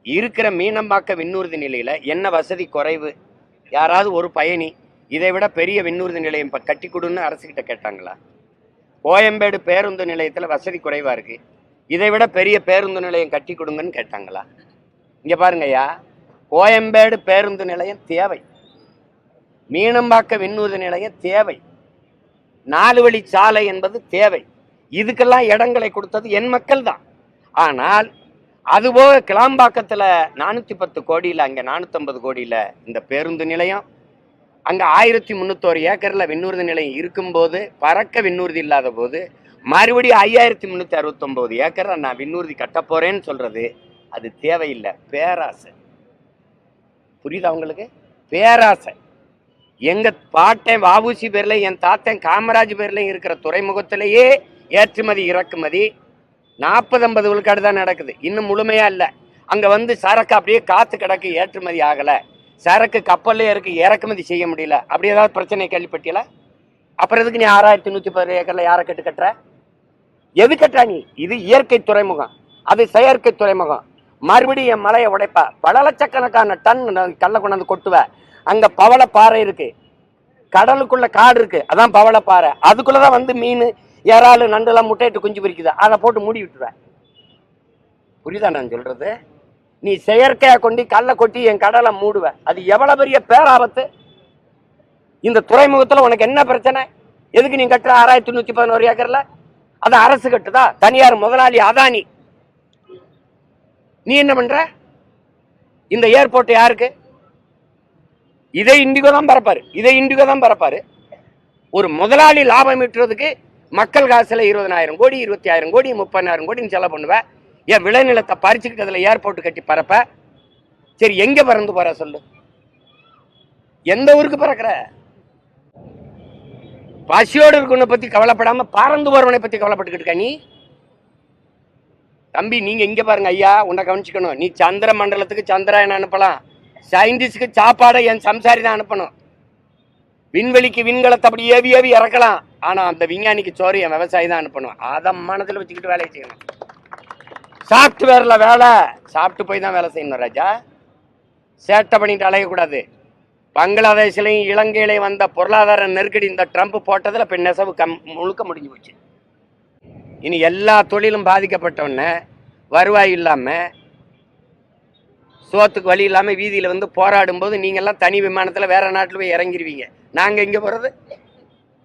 இருக்கிற மீனம்பாக்க விண்ணூர்தி நிலையில என்ன வசதி குறைவு? யாராவது ஒரு பயணி இதை விட பெரிய விண்ணூர்தி நிலையம் கட்டி கொடுன்னு அரசுகிட்ட கேட்டாங்களா? கோயம்பேடு பேருந்து நிலையத்தில் வசதி குறைவா இருக்கு, இதை விட பெரிய பேருந்து நிலையம் கட்டி கொடுங்கன்னு கேட்டாங்களா? இங்க பாருங்கய்யா, கோயம்பேடு பேருந்து நிலையம் தேவை, மீனம்பாக்க விண்ணூர்தி நிலையம் தேவை, 4 வழி சாலை என்பது தேவை. இதுக்கெல்லாம் இடங்களை கொடுத்தது என் மக்கள் தான். ஆனால் அதுபோக கிளாம்பாக்கத்தில் 410 கோடியில், அங்கே 450 கோடியில் இந்த பேருந்து நிலையம், அங்கே 1301 ஏக்கரில் விண்ணூர்தி நிலையம் இருக்கும்போது, பறக்க விண்ணூர்தி இல்லாத போது மறுபடியும் 5369 ஏக்கரில் நான் விண்ணூர்தி கட்ட போறேன்னு சொல்றது அது தேவையில்லை, பேராசை. புரியுதா உங்களுக்கு? பேராசை. எங்க பாட்டன் வாபூசி பேர்ல, என் தாத்தன் காமராஜ் பேர்ல இருக்கிற துறைமுகத்திலேயே ஏற்றுமதி இறக்குமதி 40-50 விழுக்காடு தான் நடக்குது, இன்னும் முழுமையா இல்லை. அங்க வந்து சரக்கு அப்படியே காத்து கிடக்கு, ஏற்றுமதி ஆகல, சரக்கு கப்பல்லே இருக்கு, இறக்குமதி செய்ய முடியல. அப்படி ஏதாவது பிரச்சனை கேள்விப்பட்டியல? அப்புறம் எதுக்கு நீ 6110 ஏக்கர்ல யாரை கட்டுற? எது கட்டுறா நீ? இது இயற்கை துறைமுகம், அது செயற்கை துறைமுகம். மறுபடியும் என் மலையை உடைப்ப, பல லட்சக்கணக்கான டன் கல்ல கொண்டாந்து கொட்டுவ. அங்க பவளப்பாறை இருக்கு, கடலுக்குள்ள காடு இருக்கு, அதான் பவளப்பாறை. அதுக்குள்ளதான் வந்து மீன், இறாலு, நண்டுலாம் முட்டையிட்டு குஞ்சு பிரிக்குது, அதை போட்டு மூடி விட்டுருவேன். புரியுதா நான் சொல்றது? நீ செயற்கையா கொண்டு கல்லை கொட்டி என் கடலை மூடுவ, அது எவ்வளவு பெரிய பேராபத்து. இந்த துறைமுகத்துல உனக்கு என்ன பிரச்சனை? எதுக்கு நீ கட்டுற 6111 ஏக்கர்ல? அது அரசு கட்டுதா? தனியார் முதலாளி அதானி. நீ என்ன பண்ற? இந்த ஏர்போர்ட் யாருக்கு? இதை இண்டிகோ தான் பரப்பாரு, இதை இண்டிகோ தான் பரப்பாரு. ஒரு முதலாளி லாபம் ஈட்டுறதுக்கு மக்கள் காசுல 20,000 கோடி, 20,000 கோடி, 30,000 கோடின்னு செலவு பண்ணுவேன். என் விளைநிலத்தை பறிச்சுக்கிட்டு அதுல ஏர்போர்ட் கட்டி பரப்ப. சரி, எங்க பறந்து போற சொல்லு? எந்த ஊருக்கு பறக்கிற? பசியோடு இருக்கவனை பத்தி கவலைப்படாம பறந்து போறவனை பத்தி கவலைப்பட்டுக்கிட்டு இருக்க நீ. தம்பி, நீங்க இங்க பாருங்க ஐயா, உன்னை கவனிச்சுக்கணும். நீ சந்திர மண்டலத்துக்கு சந்திராயன் அனுப்பலாம், சயின்டிஸ்டுக்கு சாப்பாடை என் சம்சாரி தான் அனுப்பணும், விண்வெளிக்கு விண்கலத்தை அப்படி ஏவி ஏவி இறக்கலாம். ஆனா அந்த விஞ்ஞானிக்கு சோறு என் விவசாயி தான் அனுப்பணும். அதை மனதில் வச்சுக்கிட்டு வேலையை செய்யணும். சாப்ட்வேர்ல வேலை, சாப்பிட்டு போய் தான் வேலை செய்யணும் ராஜா. சேட்டை பண்ணிட்டு அலையக்கூடாது. பங்களாதேஷ்லையும் இலங்கையிலையும் வந்த பொருளாதார நெருக்கடி இந்த ட்ரம்ப் போட்டதில் இப்போ நெசவு முழுக்க முடிஞ்சு போச்சு. இனி எல்லா தொழிலும் பாதிக்கப்பட்டோன்னே வருவாய் இல்லாமல், சோத்துக்கு வழி இல்லாமல் வீதியில் வந்து போராடும் போது நீங்கள்லாம் தனி விமானத்தில் வேற நாட்டில் போய் இறங்கிடுவீங்க. நாங்கள் இங்கே போகிறது